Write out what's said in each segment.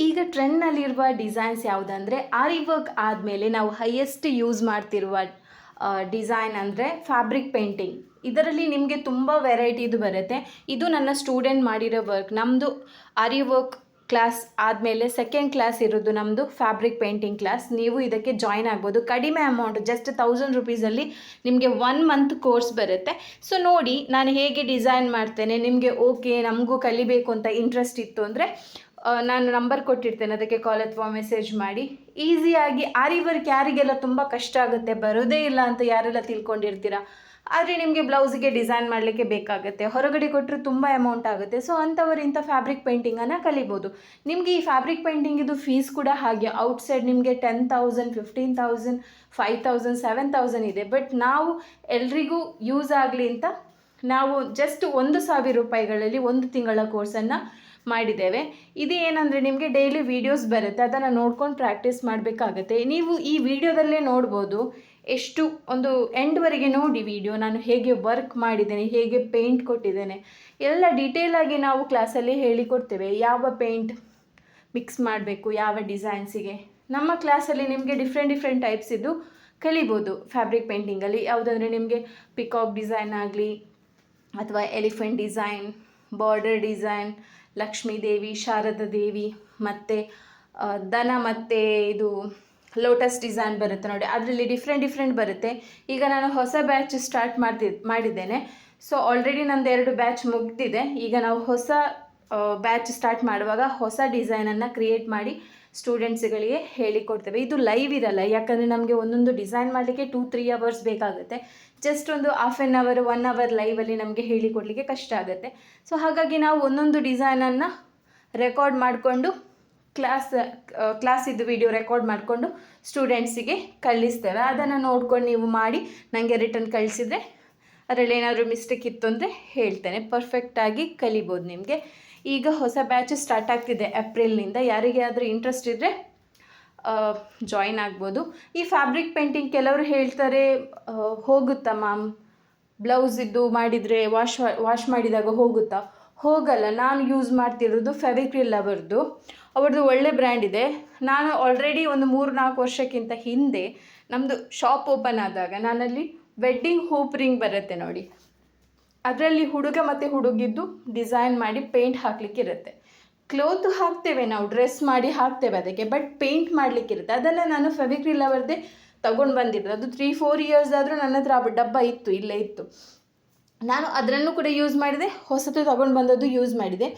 ಈಗ ಟ್ರೆಂಡ್ನಲ್ಲಿರುವ ಡಿಸೈನ್ಸ್ ಯಾವುದಂದರೆ ಆರಿ ವರ್ಕ್ ಆದಮೇಲೆ ನಾವು ಹೈಯೆಸ್ಟ್ ಯೂಸ್ ಮಾಡ್ತಿರುವ ಡಿಸೈನ್ ಅಂದರೆ ಫ್ಯಾಬ್ರಿಕ್ ಪೇಂಟಿಂಗ್. ಇದರಲ್ಲಿ ನಿಮಗೆ ತುಂಬ ವೆರೈಟಿದು ಬರುತ್ತೆ. ಇದು ನನ್ನ ಸ್ಟೂಡೆಂಟ್ ಮಾಡಿರೋ ವರ್ಕ್. ನಮ್ಮದು ಆರಿ ವರ್ಕ್ ಕ್ಲಾಸ್ ಆದಮೇಲೆ ಸೆಕೆಂಡ್ ಕ್ಲಾಸ್ ಇರೋದು ನಮ್ಮದು ಫ್ಯಾಬ್ರಿಕ್ ಪೇಂಟಿಂಗ್ ಕ್ಲಾಸ್. ನೀವು ಇದಕ್ಕೆ ಜಾಯ್ನ್ ಆಗ್ಬೋದು. ಕಡಿಮೆ ಅಮೌಂಟ್, ಜಸ್ಟ್ 1000 ರುಪೀಸಲ್ಲಿ ನಿಮಗೆ 1 ಮಂತ್ ಕೋರ್ಸ್ ಬರುತ್ತೆ. ಸೊ ನೋಡಿ ನಾನು ಹೇಗೆ ಡಿಸೈನ್ ಮಾಡ್ತೇನೆ. ನಿಮಗೆ ಓಕೆ ನಮಗೂ ಕಲಿಬೇಕು ಅಂತ ಇಂಟ್ರೆಸ್ಟ್ ಇತ್ತು ಅಂದರೆ ನಾನು ನಂಬರ್ ಕೊಟ್ಟಿರ್ತೇನೆ, ಅದಕ್ಕೆ ಕಾಲ್ ಅಥವಾ ಮೆಸೇಜ್ ಮಾಡಿ. ಈಸಿಯಾಗಿ ಆರಿ ವರ್ಕ್ ಯಾರಿಗೆಲ್ಲ ತುಂಬ ಕಷ್ಟ ಆಗುತ್ತೆ, ಬರೋದೇ ಇಲ್ಲ ಅಂತ ಯಾರೆಲ್ಲ ತಿಳ್ಕೊಂಡಿರ್ತೀರ, ಆದರೆ ನಿಮಗೆ ಬ್ಲೌಸಿಗೆ ಡಿಸೈನ್ ಮಾಡಲಿಕ್ಕೆ ಬೇಕಾಗುತ್ತೆ, ಹೊರಗಡೆ ಕೊಟ್ಟರೆ ತುಂಬ ಅಮೌಂಟ್ ಆಗುತ್ತೆ. ಸೊ ಅಂಥವರು ಇಂಥ ಫ್ಯಾಬ್ರಿಕ್ ಪೇಂಟಿಂಗನ್ನು ಕಲಿಬೋದು. ನಿಮಗೆ ಈ ಫ್ಯಾಬ್ರಿಕ್ ಪೇಂಟಿಂಗಿದು ಫೀಸ್ ಕೂಡ ಹಾಗೆ ಔಟ್ಸೈಡ್ ನಿಮಗೆ 10,000, 15,000, 5,000, 7,000 ಇದೆ. ಬಟ್ ನಾವು ಎಲ್ರಿಗೂ ಯೂಸ್ ಆಗಲಿ ಅಂತ ನಾವು ಜಸ್ಟ್ 1,000 ರೂಪಾಯಿಗಳಲ್ಲಿ 1 ತಿಂಗಳ ಕೋರ್ಸನ್ನು ಮಾಡಿದ್ದೇವೆ. ಇದು ಏನಂದರೆ ನಿಮಗೆ ಡೈಲಿ ವೀಡಿಯೋಸ್ ಬರುತ್ತೆ, ಅದನ್ನು ನೋಡ್ಕೊಂಡು ಪ್ರಾಕ್ಟೀಸ್ ಮಾಡಬೇಕಾಗತ್ತೆ. ನೀವು ಈ ವಿಡಿಯೋದಲ್ಲೇ ನೋಡ್ಬೋದು, ಎಷ್ಟು ಒಂದು ಎಂಡ್ವರೆಗೆ ನೋಡಿ ವಿಡಿಯೋ, ನಾನು ಹೇಗೆ ವರ್ಕ್ ಮಾಡಿದ್ದೇನೆ, ಹೇಗೆ ಪೇಂಟ್ ಕೊಟ್ಟಿದ್ದೇನೆ, ಎಲ್ಲ ಡೀಟೇಲಾಗಿ ನಾವು ಕ್ಲಾಸಲ್ಲಿ ಹೇಳಿಕೊಡ್ತೇವೆ. ಯಾವ ಪೇಂಟ್ ಮಿಕ್ಸ್ ಮಾಡಬೇಕು ಯಾವ ಡಿಸೈನ್ಸಿಗೆ. ನಮ್ಮ ಕ್ಲಾಸಲ್ಲಿ ನಿಮಗೆ ಡಿಫ್ರೆಂಟ್ ಟೈಪ್ಸ್ ಇದ್ದು ಕಲಿಬೋದು ಫ್ಯಾಬ್ರಿಕ್ ಪೇಂಟಿಂಗಲ್ಲಿ. ಯಾವುದಂದರೆ ನಿಮಗೆ ಪಿಕಾಕ್ ಡಿಸೈನ್ ಆಗಲಿ, ಅಥವಾ elephant design, border design, Lakshmi Devi, Sharada Devi, ಮತ್ತು ದನ, ಮತ್ತು ಇದು ಲೋಟಸ್ ಡಿಸೈನ್ ಬರುತ್ತೆ ನೋಡಿ. ಅದರಲ್ಲಿ ಡಿಫ್ರೆಂಟ್ ಬರುತ್ತೆ. ಈಗ ನಾನು ಹೊಸ ಬ್ಯಾಚ್ ಸ್ಟಾರ್ಟ್ ಮಾಡಿದ್ದೇನೆ. ಸೊ ಆಲ್ರೆಡಿ ನಂದು 2 ಬ್ಯಾಚ್ ಮುಗಿದಿದೆ. ಈಗ ನಾವು ಹೊಸ ಬ್ಯಾಚ್ ಸ್ಟಾರ್ಟ್ ಮಾಡುವಾಗ ಹೊಸ ಡಿಸೈನನ್ನು ಕ್ರಿಯೇಟ್ ಮಾಡಿ ಸ್ಟೂಡೆಂಟ್ಸ್ಗಳಿಗೆ ಹೇಳಿಕೊಡ್ತೇವೆ. ಇದು ಲೈವ್ ಇರಲ್ಲ, ಯಾಕಂದರೆ ನಮಗೆ ಒಂದೊಂದು ಡಿಸೈನ್ ಮಾಡಲಿಕ್ಕೆ 2-3 ಅವರ್ಸ್ ಬೇಕಾಗುತ್ತೆ. ಜಸ್ಟ್ ಒಂದು 1/2 ಅವರ್ 1 ಅವರ್ ಲೈವಲ್ಲಿ ನಮಗೆ ಹೇಳಿಕೊಡಲಿಕ್ಕೆ ಕಷ್ಟ ಆಗುತ್ತೆ. ಸೊ ಹಾಗಾಗಿ ನಾವು ಒಂದೊಂದು ಡಿಸೈನನ್ನು ರೆಕಾರ್ಡ್ ಮಾಡಿಕೊಂಡು ಕ್ಲಾಸಿದ್ದು ವಿಡಿಯೋ ರೆಕಾರ್ಡ್ ಮಾಡಿಕೊಂಡು ಸ್ಟೂಡೆಂಟ್ಸಿಗೆ ಕಳಿಸ್ತೇವೆ. ಅದನ್ನು ನೋಡ್ಕೊಂಡು ನೀವು ಮಾಡಿ ನನಗೆ ರಿಟರ್ನ್ ಕಳಿಸಿದರೆ ಅದರಲ್ಲಿ ಏನಾದರೂ ಮಿಸ್ಟೇಕ್ ಇತ್ತು ಅಂದರೆ ಹೇಳ್ತೇನೆ. ಪರ್ಫೆಕ್ಟಾಗಿ ಕಲಿಬೋದು ನಿಮಗೆ. ಈಗ ಹೊಸ ಬ್ಯಾಚ್ ಸ್ಟಾರ್ಟ್ ಆಗ್ತಿದೆ ಏಪ್ರಿಲ್ನಿಂದ. ಯಾರಿಗೆ ಆದರೂ ಇಂಟ್ರೆಸ್ಟ್ ಇದ್ದರೆ ಜಾಯಿನ್ ಆಗ್ಬೋದು. ಈ ಫ್ಯಾಬ್ರಿಕ್ ಪೇಂಟಿಂಗ್ ಕೆಲವರು ಹೇಳ್ತಾರೆ ಹೋಗುತ್ತಾ ಮ್ಯಾಮ್, ಬ್ಲೌಸಿದ್ದು ಮಾಡಿದರೆ ವಾಶ್ ಮಾಡಿದಾಗ ಹೋಗುತ್ತಾ? ಹೋಗಲ್ಲ. ನಾನು ಯೂಸ್ ಮಾಡ್ತಿರೋದು ಫೆವಿಕ್ರಿಲ್ ಅವ್ರದ್ದು ಒಳ್ಳೆ ಬ್ರ್ಯಾಂಡ್ ಇದೆ. ನಾನು ಆಲ್ರೆಡಿ ಒಂದು 3-4 ವರ್ಷಕ್ಕಿಂತ ಹಿಂದೆ ನಮ್ಮದು ಶಾಪ್ ಓಪನ್ ಆದಾಗ ನಾನಲ್ಲಿ ವೆಡ್ಡಿಂಗ್ ಹೂಪ್ ರಿಂಗ್ ಬರುತ್ತೆ ನೋಡಿ, ಅದರಲ್ಲಿ ಹುಡುಗ ಮತ್ತು ಹುಡುಗಿದ್ದು ಡಿಸೈನ್ ಮಾಡಿ ಪೇಂಟ್ ಹಾಕಲಿಕ್ಕಿರುತ್ತೆ. ಕ್ಲೋತ್ ಹಾಕ್ತೇವೆ ನಾವು, ಡ್ರೆಸ್ ಮಾಡಿ ಹಾಕ್ತೇವೆ ಅದಕ್ಕೆ, ಬಟ್ ಪೇಂಟ್ ಮಾಡಲಿಕ್ಕಿರುತ್ತೆ. ಅದನ್ನು ನಾನು ಫೆವಿಕ್ರಿಲ್ ಅವರದ್ದೇ ತೊಗೊಂಡು ಬಂದಿರೋದು. ಅದು 3-4 ಇಯರ್ಸ್ ಆದರೂ ನನ್ನ ಹತ್ರ ಡಬ್ಬ ಇತ್ತು, ಇಲ್ಲೇ ಇತ್ತು. ನಾನು ಅದನ್ನು ಕೂಡ ಯೂಸ್ ಮಾಡಿದೆ, ಹೊಸತು ತೊಗೊಂಡು ಬಂದದ್ದು ಯೂಸ್ ಮಾಡಿದೆ.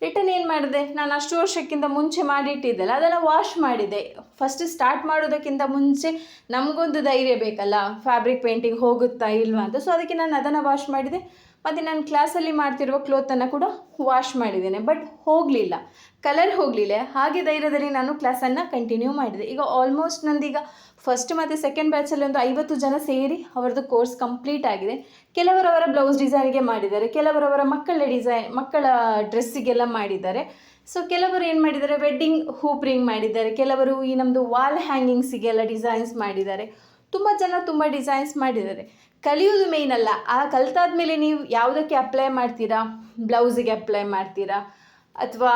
ರಿಟರ್ನ್ ಏನು ಮಾಡಿದೆ, ನಾನು ಅಷ್ಟು ವರ್ಷಕ್ಕಿಂತ ಮುಂಚೆ ಮಾಡಿಟ್ಟಿದ್ದೆಲ್ಲ ಅದನ್ನು ವಾಶ್ ಮಾಡಿದೆ. ಫಸ್ಟ್ ಸ್ಟಾರ್ಟ್ ಮಾಡೋದಕ್ಕಿಂತ ಮುಂಚೆ ನಮಗೊಂದು ಧೈರ್ಯ ಬೇಕಲ್ಲ, ಫ್ಯಾಬ್ರಿಕ್ ಪೇಂಟಿಂಗ್ ಹೋಗುತ್ತಾ ಇಲ್ವಾ ಅಂತ. ಸೊ ಅದಕ್ಕೆ ನಾನು ಅದನ್ನು ವಾಶ್ ಮಾಡಿದೆ. ಮತ್ತು ನಾನು ಕ್ಲಾಸಲ್ಲಿ ಮಾಡ್ತಿರುವ ಕ್ಲೋತನ್ನು ಕೂಡ ವಾಶ್ ಮಾಡಿದ್ದೇನೆ. ಬಟ್ ಹೋಗಲಿಲ್ಲ, ಕಲರ್ ಹೋಗಲಿಲ್ಲ. ಹಾಗೆ ಧೈರ್ಯದಲ್ಲಿ ನಾನು ಕ್ಲಾಸನ್ನು ಕಂಟಿನ್ಯೂ ಮಾಡಿದೆ. ಈಗ ಆಲ್ಮೋಸ್ಟ್ ನಂದೀಗ ಫಸ್ಟ್ ಮತ್ತು ಸೆಕೆಂಡ್ ಬ್ಯಾಚಲ್ಲಿ ಒಂದು 50 ಜನ ಸೇರಿ ಅವರದ್ದು ಕೋರ್ಸ್ ಕಂಪ್ಲೀಟ್ ಆಗಿದೆ. ಕೆಲವರವರ ಬ್ಲೌಸ್ ಡಿಸೈನ್ಗೆ ಮಾಡಿದ್ದಾರೆ, ಕೆಲವರವರ ಮಕ್ಕಳ ಡ್ರೆಸ್ಸಿಗೆಲ್ಲ ಮಾಡಿದ್ದಾರೆ. ಸೊ ಕೆಲವರು ಏನು ಮಾಡಿದ್ದಾರೆ, ವೆಡ್ಡಿಂಗ್ ಹೂಪ್ ರಿಂಗ್ ಮಾಡಿದ್ದಾರೆ, ಕೆಲವರು ಈ ನಮ್ಮದು ವಾಲ್ ಹ್ಯಾಂಗಿಂಗ್ಸಿಗೆಲ್ಲ ಡಿಸೈನ್ಸ್ ಮಾಡಿದ್ದಾರೆ. ತುಂಬ ಜನ ತುಂಬ ಡಿಸೈನ್ಸ್ ಮಾಡಿದ್ದಾರೆ. ಕಲಿಯೋದು ಮೇಯ್ನ್ ಅಲ್ಲ, ಆ ಕಲಿತಾದ್ಮೇಲೆ ನೀವು ಯಾವುದಕ್ಕೆ ಅಪ್ಲೈ ಮಾಡ್ತೀರಾ, ಬ್ಲೌಸಿಗೆ ಅಪ್ಲೈ ಮಾಡ್ತೀರಾ ಅಥವಾ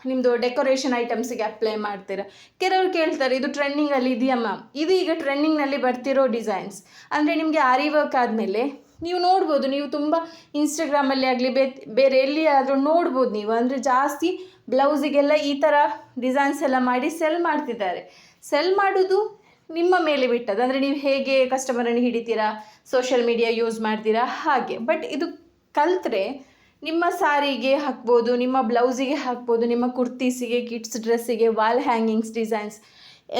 ನಿಮ್ಮದು ಡೆಕೋರೇಷನ್ ಐಟಮ್ಸಿಗೆ ಅಪ್ಲೈ ಮಾಡ್ತೀರಾ. ಕೆಲವರು ಕೇಳ್ತಾರೆ ಇದು ಟ್ರೆಂಡಿಂಗಲ್ಲಿ ಇದೆಯಾ ಮ್ಯಾಮ್? ಇದು ಈಗ ಟ್ರೆಂಡಿಂಗ್ನಲ್ಲಿ ಬರ್ತಿರೋ ಡಿಸೈನ್ಸ್. ಅಂದರೆ ನಿಮಗೆ ಆರಿ ವರ್ಕ್ ಆದಮೇಲೆ ನೀವು ನೋಡ್ಬೋದು, ನೀವು ತುಂಬ ಇನ್ಸ್ಟಾಗ್ರಾಮಲ್ಲಿ ಆಗಲಿ ಬೇರೆ ಎಲ್ಲಿ ಆದರೂ ನೋಡ್ಬೋದು ನೀವು. ಅಂದರೆ ಜಾಸ್ತಿ ಬ್ಲೌಸಿಗೆಲ್ಲ ಈ ಥರ ಡಿಸೈನ್ಸ್ ಎಲ್ಲ ಮಾಡಿ ಸೆಲ್ ಮಾಡ್ತಿದ್ದಾರೆ. ಸೆಲ್ ಮಾಡೋದು ನಿಮ್ಮ ಮೇಲೆ ಬಿಟ್ಟದ್ದು, ಅಂದರೆ ನೀವು ಹೇಗೆ ಕಸ್ಟಮರನ್ನು ಹಿಡಿತೀರಾ, ಸೋಷಿಯಲ್ ಮೀಡಿಯಾ ಯೂಸ್ ಮಾಡ್ತೀರಾ ಹಾಗೆ. ಬಟ್ ಇದು ಕಲಿತ್ರೆ ನಿಮ್ಮ ಸಾರಿಗೆ ಹಾಕ್ಬೋದು, ನಿಮ್ಮ ಬ್ಲೌಸಿಗೆ ಹಾಕ್ಬೋದು, ನಿಮ್ಮ ಕುರ್ತೀಸಿಗೆ, ಕಿಡ್ಸ್ ಡ್ರೆಸ್ಸಿಗೆ, ವಾಲ್ ಹ್ಯಾಂಗಿಂಗ್ಸ್ ಡಿಸೈನ್ಸ್,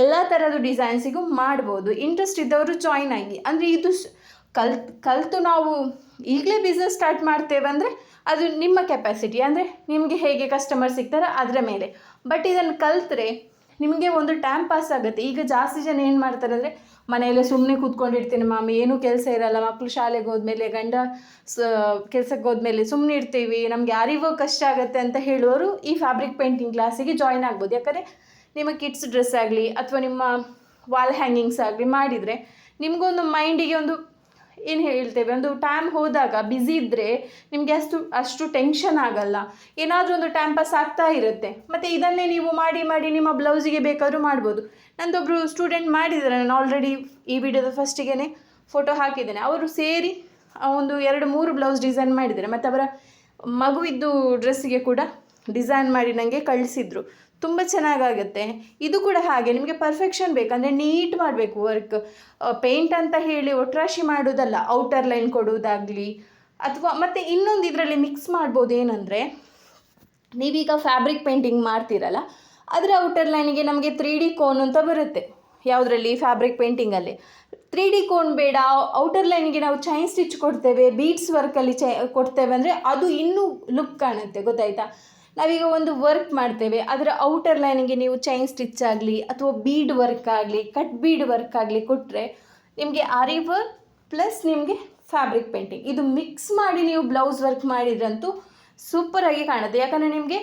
ಎಲ್ಲ ಥರದ್ದು ಡಿಸೈನ್ಸಿಗೂ ಮಾಡ್ಬೋದು. ಇಂಟ್ರೆಸ್ಟ್ ಇದ್ದವರು ಜಾಯ್ನ್ ಆಗಿ. ಅಂದರೆ ಇದು ಕಲಿತು ನಾವು ಈಗಲೇ ಬಿಸ್ನೆಸ್ ಸ್ಟಾರ್ಟ್ ಮಾಡ್ತೇವೆ ಅಂದರೆ ಅದು ನಿಮ್ಮ ಕೆಪಾಸಿಟಿ, ಅಂದರೆ ನಿಮಗೆ ಹೇಗೆ ಕಸ್ಟಮರ್ ಸಿಗ್ತಾರೋ ಅದರ ಮೇಲೆ. ಬಟ್ ಇದನ್ನು ಕಲಿತ್ರೆ ನಿಮಗೆ ಒಂದು ಟೈಮ್ ಪಾಸ್ ಆಗುತ್ತೆ. ಈಗ ಜಾಸ್ತಿ ಜನ ಏನು ಮಾಡ್ತಾರೆ ಅಂದರೆ ಮನೆಯಲ್ಲೇ ಸುಮ್ಮನೆ ಕೂತ್ಕೊಂಡಿರ್ತೀನಿ ಮ್ಯಾಮ್, ಏನೂ ಕೆಲಸ ಇರಲ್ಲ, ಮಕ್ಕಳು ಶಾಲೆಗೆ ಹೋದ್ಮೇಲೆ, ಗಂಡ ಕೆಲಸಕ್ಕೆ ಹೋದ್ಮೇಲೆ ಸುಮ್ಮನೆ ಇರ್ತೀವಿ, ನಮಗೆ ಆರಿ ವರ್ಕ್ ಕಷ್ಟ ಆಗುತ್ತೆ ಅಂತ ಹೇಳುವವರು ಈ ಫ್ಯಾಬ್ರಿಕ್ ಪೇಂಟಿಂಗ್ ಕ್ಲಾಸಿಗೆ ಜಾಯ್ನ್ ಆಗ್ಬೋದು. ಯಾಕಂದರೆ ನಿಮ್ಮ ಕಿಡ್ಸ್ ಡ್ರೆಸ್ ಆಗಲಿ ಅಥವಾ ನಿಮ್ಮ ವಾಲ್ ಹ್ಯಾಂಗಿಂಗ್ಸ್ ಆಗಲಿ ಮಾಡಿದರೆ ನಿಮಗೊಂದು ಮೈಂಡಿಗೆ ಒಂದು ಏನು ಹೇಳ್ತೇವೆ, ಒಂದು ಟೈಮ್ ಹೋದಾಗ ಬ್ಯುಸಿ ಇದ್ದರೆ ನಿಮಗೆ ಅಷ್ಟು ಟೆನ್ಷನ್ ಆಗಲ್ಲ, ಏನಾದರೂ ಒಂದು ಟೈಮ್ ಪಾಸ್ ಆಗ್ತಾ ಇರುತ್ತೆ. ಮತ್ತು ಇದನ್ನೇ ನೀವು ಮಾಡಿ ಮಾಡಿ ನಿಮ್ಮ ಬ್ಲೌಸಿಗೆ ಬೇಕಾದರೂ ಮಾಡ್ಬೋದು. ನಂದೊಬ್ಬರು ಸ್ಟೂಡೆಂಟ್ ಮಾಡಿದ್ದಾರೆ, ನಾನು ಆಲ್ರೆಡಿ ಈ ವಿಡಿಯೋದ ಫಸ್ಟಿಗೆ ಫೋಟೋ ಹಾಕಿದ್ದೇನೆ. ಅವರು ಸೇರಿ ಒಂದು 2-3 ಬ್ಲೌಸ್ ಡಿಸೈನ್ ಮಾಡಿದ್ದಾರೆ. ಮತ್ತು ಅವರ ಮಗುವಿದ್ದು ಡ್ರೆಸ್ಸಿಗೆ ಕೂಡ ಡಿಸೈನ್ ಮಾಡಿ ನನಗೆ ಕಳಿಸಿದ್ರು. ತುಂಬ ಚೆನ್ನಾಗಾಗುತ್ತೆ. ಇದು ಕೂಡ ಹಾಗೆ ನಿಮಗೆ ಪರ್ಫೆಕ್ಷನ್ ಬೇಕಂದರೆ ನೀಟ್ ಮಾಡಬೇಕು ವರ್ಕ್. ಪೇಂಟ್ ಅಂತ ಹೇಳಿ ಒಟ್ರಾಶಿ ಮಾಡೋದಲ್ಲ, ಔಟರ್ ಲೈನ್ ಕೊಡುವುದಾಗಲಿ ಅಥವಾ ಮತ್ತು ಇನ್ನೊಂದು ಇದರಲ್ಲಿ ಮಿಕ್ಸ್ ಮಾಡ್ಬೋದು. ಏನಂದರೆ ನೀವೀಗ ಫ್ಯಾಬ್ರಿಕ್ ಪೇಂಟಿಂಗ್ ಮಾಡ್ತೀರಲ್ಲ, ಅದರ ಔಟರ್ ಲೈನಿಗೆ ನಮಗೆ 3D ಕೋನ್ ಅಂತ ಬರುತ್ತೆ. ಯಾವುದರಲ್ಲಿ? ಫ್ಯಾಬ್ರಿಕ್ ಪೇಂಟಿಂಗಲ್ಲಿ 3D ಕೋನ್ ಬೇಡ, ಔಟರ್ ಲೈನಿಗೆ ನಾವು ಚೈನ್ ಸ್ಟಿಚ್ ಕೊಡ್ತೇವೆ, ಬೀಡ್ಸ್ ವರ್ಕಲ್ಲಿ ಕೊಡ್ತೇವೆ ಅಂದರೆ ಅದು ಇನ್ನೂ ಲುಕ್ ಕಾಣುತ್ತೆ, ಗೊತ್ತಾಯ್ತಾ? ನಾವೀಗ ಒಂದು ವರ್ಕ್ ಮಾಡ್ತೇವೆ, ಅದರ ಔಟರ್ ಲೈನಿಗೆ ನೀವು ಚೈನ್ ಸ್ಟಿಚ್ ಆಗಲಿ ಅಥವಾ ಬೀಡ್ ವರ್ಕ್ ಆಗಲಿ, ಕಟ್ ಬೀಡ್ ವರ್ಕ್ ಆಗಲಿ ಕೊಟ್ಟರೆ ನಿಮಗೆ ಆರಿ ವರ್ಕ್ ಪ್ಲಸ್ ನಿಮಗೆ ಫ್ಯಾಬ್ರಿಕ್ ಪೇಂಟಿಂಗ್ ಇದು ಮಿಕ್ಸ್ ಮಾಡಿ ನೀವು ಬ್ಲೌಸ್ ವರ್ಕ್ ಮಾಡಿದ್ರಂತೂ ಸೂಪರಾಗಿ ಕಾಣುತ್ತೆ. ಯಾಕಂದರೆ ನಿಮಗೆ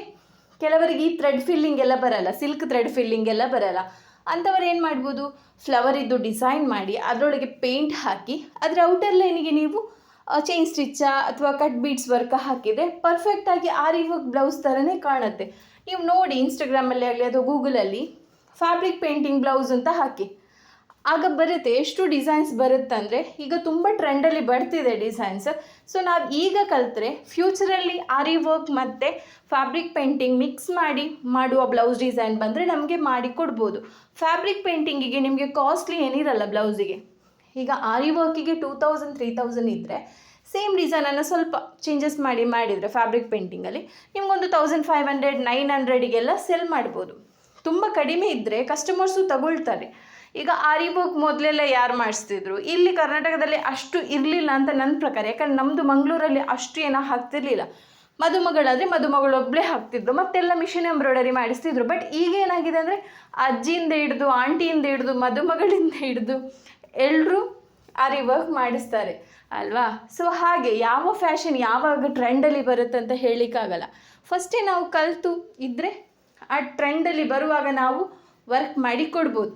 ಕೆಲವರಿಗೆ ಈ ಥ್ರೆಡ್ ಫಿಲ್ಲಿಂಗ್ ಎಲ್ಲ ಬರಲ್ಲ, ಸಿಲ್ಕ್ ಥ್ರೆಡ್ ಫಿಲ್ಲಿಂಗ್ ಎಲ್ಲ ಬರಲ್ಲ. ಅಂಥವ್ರು ಏನು ಮಾಡ್ಬೋದು, ಫ್ಲವರ್ ಇದ್ದು ಡಿಸೈನ್ ಮಾಡಿ ಅದರೊಳಗೆ ಪೇಂಟ್ ಹಾಕಿ ಅದರ ಔಟರ್ ಲೈನಿಗೆ ನೀವು ಚೈನ್ ಸ್ಟಿಚ್ಚ ಅಥವಾ ಕಟ್ ಬೀಡ್ಸ್ ವರ್ಕ್ ಹಾಕಿದರೆ ಪರ್ಫೆಕ್ಟಾಗಿ ಆರಿ ವರ್ಕ್ ಬ್ಲೌಸ್ ಥರನೇ ಕಾಣುತ್ತೆ. ನೀವು ನೋಡಿ ಇನ್ಸ್ಟಾಗ್ರಾಮಲ್ಲಿ ಆಗಲಿ ಅಥವಾ ಗೂಗಲಲ್ಲಿ ಫ್ಯಾಬ್ರಿಕ್ ಪೇಂಟಿಂಗ್ ಬ್ಲೌಸ್ ಅಂತ ಹಾಕಿ, ಆಗ ಬರುತ್ತೆ. ಎಷ್ಟು ಡಿಸೈನ್ಸ್ ಬರುತ್ತಂದರೆ ಈಗ ತುಂಬ ಟ್ರೆಂಡಲ್ಲಿ ಬರ್ತಿದೆ ಡಿಸೈನ್ಸ್. ಸೊ ನಾವು ಈಗ ಕಲಿತ್ರೆ ಫ್ಯೂಚರಲ್ಲಿ ಆರಿ ವರ್ಕ್ ಮತ್ತು ಫ್ಯಾಬ್ರಿಕ್ ಪೇಂಟಿಂಗ್ ಮಿಕ್ಸ್ ಮಾಡಿ ಮಾಡುವ ಬ್ಲೌಸ್ ಡಿಸೈನ್ ಬಂದರೆ ನಮಗೆ ಮಾಡಿ ಕೊಡ್ಬೋದು. ಫ್ಯಾಬ್ರಿಕ್ ಪೇಂಟಿಂಗಿಗೆ ನಿಮಗೆ ಕಾಸ್ಟ್ಲಿ ಏನಿರಲ್ಲ ಬ್ಲೌಸಿಗೆ. ಈಗ ಆರಿ ವರ್ಕಿಗೆ 2000-3000 ಇದ್ದರೆ ಸೇಮ್ ಡಿಸೈನನ್ನು ಸ್ವಲ್ಪ ಚೇಂಜಸ್ ಮಾಡಿದರೆ ಫ್ಯಾಬ್ರಿಕ್ ಪೇಂಟಿಂಗಲ್ಲಿ ನಿಮಗೊಂದು 1500-900ಗೆಲ್ಲ ಸೆಲ್ ಮಾಡ್ಬೋದು. ತುಂಬ ಕಡಿಮೆ ಇದ್ದರೆ ಕಸ್ಟಮರ್ಸು ತಗೊಳ್ತಾರೆ. ಈಗ ಆರಿ ವರ್ಕ್ ಮೊದಲೆಲ್ಲ ಯಾರು ಮಾಡಿಸ್ತಿದ್ರು, ಇಲ್ಲಿ ಕರ್ನಾಟಕದಲ್ಲಿ ಅಷ್ಟು ಇರಲಿಲ್ಲ ಅಂತ ನನ್ನ ಪ್ರಕಾರ. ಯಾಕಂದ್ರೆ ನಮ್ಮದು ಮಂಗಳೂರಲ್ಲಿ ಅಷ್ಟು ಏನೋ ಹಾಕ್ತಿರ್ಲಿಲ್ಲ. ಮದುಮಗಳಾದರೆ ಮದುಮಗಳೊಬ್ಬಳೇ ಹಾಕ್ತಿದ್ರು, ಮತ್ತೆಲ್ಲ ಮಿಷಿನ್ ಎಂಬ್ರಾಯ್ಡರಿ ಮಾಡಿಸ್ತಿದ್ರು. ಬಟ್ ಈಗ ಏನಾಗಿದೆ ಅಂದರೆ ಅಜ್ಜಿಯಿಂದ ಹಿಡಿದು ಆಂಟಿಯಿಂದ ಹಿಡಿದು ಮದುಮಗಳಿಂದ ಹಿಡಿದು ಎಲ್ಲರೂ ಆರಿ ವರ್ಕ್ ಮಾಡಿಸ್ತಾರೆ ಅಲ್ವಾ? ಸೊ ಹಾಗೆ ಯಾವ ಫ್ಯಾಷನ್ ಯಾವಾಗ ಟ್ರೆಂಡಲ್ಲಿ ಬರುತ್ತೆ ಅಂತ ಹೇಳಲಿಕ್ಕಾಗಲ್ಲ. ಫಸ್ಟೇ ನಾವು ಕಲಿತು ಇದ್ದರೆ ಆ ಟ್ರೆಂಡಲ್ಲಿ ಬರುವಾಗ ನಾವು ವರ್ಕ್ ಮಾಡಿ ಕೊಡ್ಬೋದು,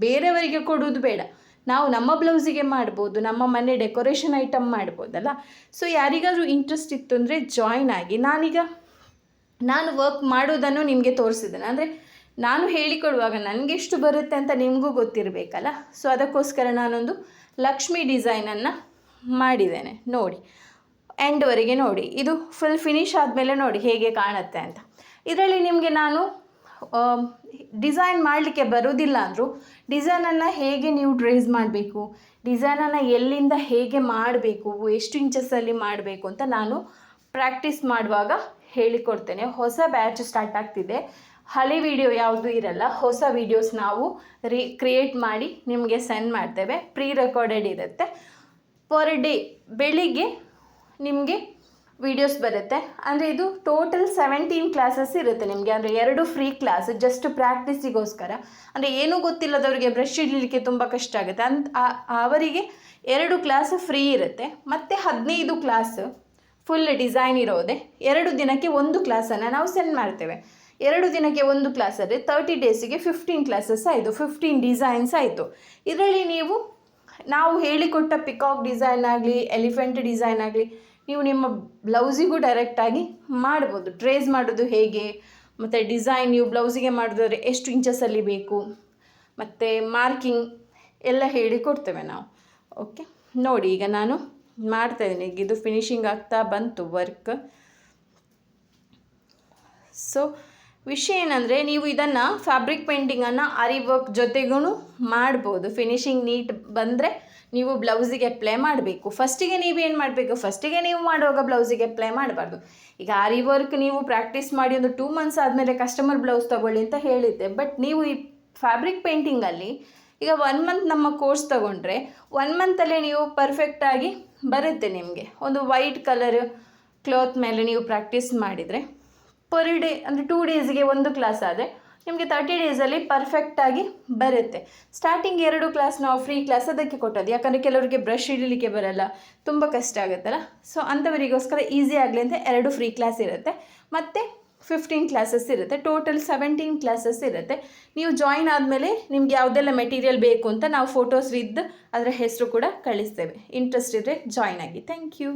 ಬೇರೆಯವರಿಗೆ ಕೊಡೋದು ಬೇಡ. ನಾವು ನಮ್ಮ ಬ್ಲೌಸಿಗೆ ಮಾಡ್ಬೋದು, ನಮ್ಮ ಮನೆ ಡೆಕೋರೇಷನ್ ಐಟಮ್ ಮಾಡ್ಬೋದಲ್ಲ. ಸೊ ಯಾರಿಗಾದರೂ ಇಂಟ್ರೆಸ್ಟ್ ಇತ್ತು ಅಂದರೆ ಜಾಯ್ನ್ ಆಗಿ. ನಾನು ವರ್ಕ್ ಮಾಡೋದನ್ನು ನಿಮಗೆ ತೋರಿಸಿದ್ದೇನೆ. ಅಂದರೆ ನಾನು ಹೇಳಿಕೊಡುವಾಗ ನನಗೆಷ್ಟು ಬರುತ್ತೆ ಅಂತ ನಿಮಗೂ ಗೊತ್ತಿರಬೇಕಲ್ಲ. ಸೊ ಅದಕ್ಕೋಸ್ಕರ ನಾನೊಂದು ಲಕ್ಷ್ಮಿ ಡಿಸೈನನ್ನು ಮಾಡಿದ್ದೇನೆ. ನೋಡಿ ಎಂಡ್ವರೆಗೆ ನೋಡಿ, ಇದು ಫುಲ್ ಫಿನಿಶ್ ಆದಮೇಲೆ ನೋಡಿ ಹೇಗೆ ಕಾಣುತ್ತೆ ಅಂತ. ಇದರಲ್ಲಿ ನಿಮಗೆ ನಾನು ಡಿಸೈನ್ ಮಾಡಲಿಕ್ಕೆ ಬರೋದಿಲ್ಲ ಅಂದರೂ ಡಿಸೈನನ್ನು ಹೇಗೆ ನೀವು ಟ್ರೇಸ್ ಮಾಡಬೇಕು, ಡಿಸೈನನ್ನು ಎಲ್ಲಿಂದ ಹೇಗೆ ಮಾಡಬೇಕು, ಎಷ್ಟು ಇಂಚಸ್ಸಲ್ಲಿ ಮಾಡಬೇಕು ಅಂತ ನಾನು ಪ್ರಾಕ್ಟೀಸ್ ಮಾಡುವಾಗ ಹೇಳಿಕೊಡ್ತೇನೆ. ಹೊಸ ಬ್ಯಾಚ್ ಸ್ಟಾರ್ಟ್ ಆಗ್ತಿದೆ. ಹಳೆ ವಿಡಿಯೋ ಯಾವುದೂ ಇರಲ್ಲ, ಹೊಸ ವೀಡಿಯೋಸ್ ನಾವು ಕ್ರಿಯೇಟ್ ಮಾಡಿ ನಿಮಗೆ ಸೆಂಡ್ ಮಾಡ್ತೇವೆ. ಪ್ರೀ ರೆಕಾರ್ಡೆಡ್ ಇರುತ್ತೆ. ಪರ್ ಡೇ ಬೆಳಿಗ್ಗೆ ನಿಮಗೆ ವೀಡಿಯೋಸ್ ಬರುತ್ತೆ. ಅಂದರೆ ಇದು ಟೋಟಲ್ 17 ಕ್ಲಾಸಸ್ ಇರುತ್ತೆ ನಿಮಗೆ. ಅಂದರೆ 2 ಫ್ರೀ ಕ್ಲಾಸ್ ಜಸ್ಟ್ ಪ್ರಾಕ್ಟೀಸಿಗೋಸ್ಕರ. ಅಂದರೆ ಏನೂ ಗೊತ್ತಿಲ್ಲದವರಿಗೆ ಬ್ರಷ್ ಹಿಡಲಿಕ್ಕೆ ತುಂಬ ಕಷ್ಟ ಆಗುತ್ತೆ ಅವರಿಗೆ 2 ಕ್ಲಾಸ್ ಫ್ರೀ ಇರುತ್ತೆ. ಮತ್ತು 15 ಕ್ಲಾಸ್ ಫುಲ್ ಡಿಸೈನ್ ಇರೋದೆ. 2 ದಿನಕ್ಕೆ 1 ಕ್ಲಾಸನ್ನು ನಾವು ಸೆಂಡ್ ಮಾಡ್ತೇವೆ. 2 ದಿನಕ್ಕೆ 1 ಕ್ಲಾಸಲ್ಲಿ 30 ಡೇಸಿಗೆ 15 ಕ್ಲಾಸಸ್ ಆಯಿತು, 15 ಡಿಸೈನ್ಸ್ ಆಯಿತು. ಇದರಲ್ಲಿ ನಾವು ಹೇಳಿಕೊಟ್ಟ ಪಿಕಾಕ್ ಡಿಸೈನ್ ಆಗಲಿ, ಎಲಿಫೆಂಟ್ ಡಿಸೈನ್ ಆಗಲಿ ನೀವು ನಿಮ್ಮ ಬ್ಲೌಸಿಗೂ ಡೈರೆಕ್ಟಾಗಿ ಮಾಡ್ಬೋದು. ಟ್ರೇಸ್ ಮಾಡೋದು ಹೇಗೆ, ಮತ್ತು ಡಿಸೈನ್ ನೀವು ಬ್ಲೌಸಿಗೆ ಮಾಡಿದ್ರೆ ಎಷ್ಟು ಇಂಚಸ್ಸಲ್ಲಿ ಬೇಕು, ಮತ್ತು ಮಾರ್ಕಿಂಗ್ ಎಲ್ಲ ಹೇಳಿಕೊಡ್ತೇವೆ ನಾವು. ಓಕೆ ನೋಡಿ, ಈಗ ನಾನು ಮಾಡ್ತಾಯಿದ್ದೀನಿ. ಈಗ ಇದು ಫಿನಿಶಿಂಗ್ ಆಗ್ತಾ ಬಂತು ವರ್ಕ್. ಸೊ ವಿಷಯ ಏನಂದರೆ ನೀವು ಇದನ್ನು ಫ್ಯಾಬ್ರಿಕ್ ಪೇಂಟಿಂಗನ್ನು ಆರಿ ವರ್ಕ್ ಜೊತೆಗೂ ಮಾಡ್ಬೋದು. ಫಿನಿಶಿಂಗ್ ನೀಟ್ ಬಂದರೆ ನೀವು ಬ್ಲೌಸಿಗೆ ಅಪ್ಲೈ ಮಾಡಬೇಕು. ಫಸ್ಟಿಗೆ ನೀವೇನು ಮಾಡಬೇಕು, ಫಸ್ಟಿಗೆ ನೀವು ಮಾಡುವಾಗ ಬ್ಲೌಸಿಗೆ ಅಪ್ಲೈ ಮಾಡಬಾರ್ದು. ಈಗ ಆರಿ ವರ್ಕ್ ನೀವು ಪ್ರಾಕ್ಟೀಸ್ ಮಾಡಿ ಒಂದು 2 ಮಂತ್ಸ್ ಆದಮೇಲೆ ಕಸ್ಟಮರ್ ಬ್ಲೌಸ್ ತೊಗೊಳ್ಳಿ ಅಂತ ಹೇಳಿದ್ದೆ. ಬಟ್ ನೀವು ಈ ಫ್ಯಾಬ್ರಿಕ್ ಪೇಂಟಿಂಗಲ್ಲಿ ಈಗ 1 ಮಂತ್ ನಮ್ಮ ಕೋರ್ಸ್ ತೊಗೊಂಡ್ರೆ 1 ಮಂತಲ್ಲೇ ನೀವು ಪರ್ಫೆಕ್ಟಾಗಿ ಬರುತ್ತೆ. ನಿಮಗೆ ಒಂದು ವೈಟ್ ಕಲರ್ ಕ್ಲಾತ್ ಮೇಲೆ ನೀವು ಪ್ರಾಕ್ಟೀಸ್ ಮಾಡಿದರೆ ಪರ್ ಡೇ ಅಂದರೆ 2 ಡೇಸ್ಗೆ 1 ಕ್ಲಾಸ್ ಆದರೆ ನಿಮಗೆ 30 ಡೇಸಲ್ಲಿ ಪರ್ಫೆಕ್ಟಾಗಿ ಬರುತ್ತೆ. ಸ್ಟಾರ್ಟಿಂಗ್ 2 ಕ್ಲಾಸ್ ನಾವು ಫ್ರೀ ಕ್ಲಾಸ್ ಅದಕ್ಕೆ ಕೊಟ್ಟದ್ದು. ಯಾಕಂದರೆ ಕೆಲವರಿಗೆ ಬ್ರಷ್ ಹಿಡಲಿಕ್ಕೆ ಬರಲ್ಲ, ತುಂಬ ಕಷ್ಟ ಆಗುತ್ತಲ್ಲ. ಸೊ ಅಂಥವರಿಗೋಸ್ಕರ ಈಸಿ ಆಗಲಿ ಅಂತ 2 ಫ್ರೀ ಕ್ಲಾಸ್ ಇರುತ್ತೆ. ಮತ್ತು 15 ಕ್ಲಾಸಸ್ ಇರುತ್ತೆ. ಟೋಟಲ್ 17 ಕ್ಲಾಸಸ್ ಇರುತ್ತೆ. ನೀವು ಜಾಯಿನ್ ಆದಮೇಲೆ ನಿಮ್ಗೆ ಯಾವುದೆಲ್ಲ ಮೆಟೀರಿಯಲ್ ಬೇಕು ಅಂತ ನಾವು ಫೋಟೋಸ್ ವಿತ್ ಅದರ ಹೆಸರು ಕೂಡ ಕಳಿಸ್ತೇವೆ. ಇಂಟ್ರೆಸ್ಟ್ ಇದ್ದರೆ ಜಾಯಿನ್ ಆಗಿ. Thank you.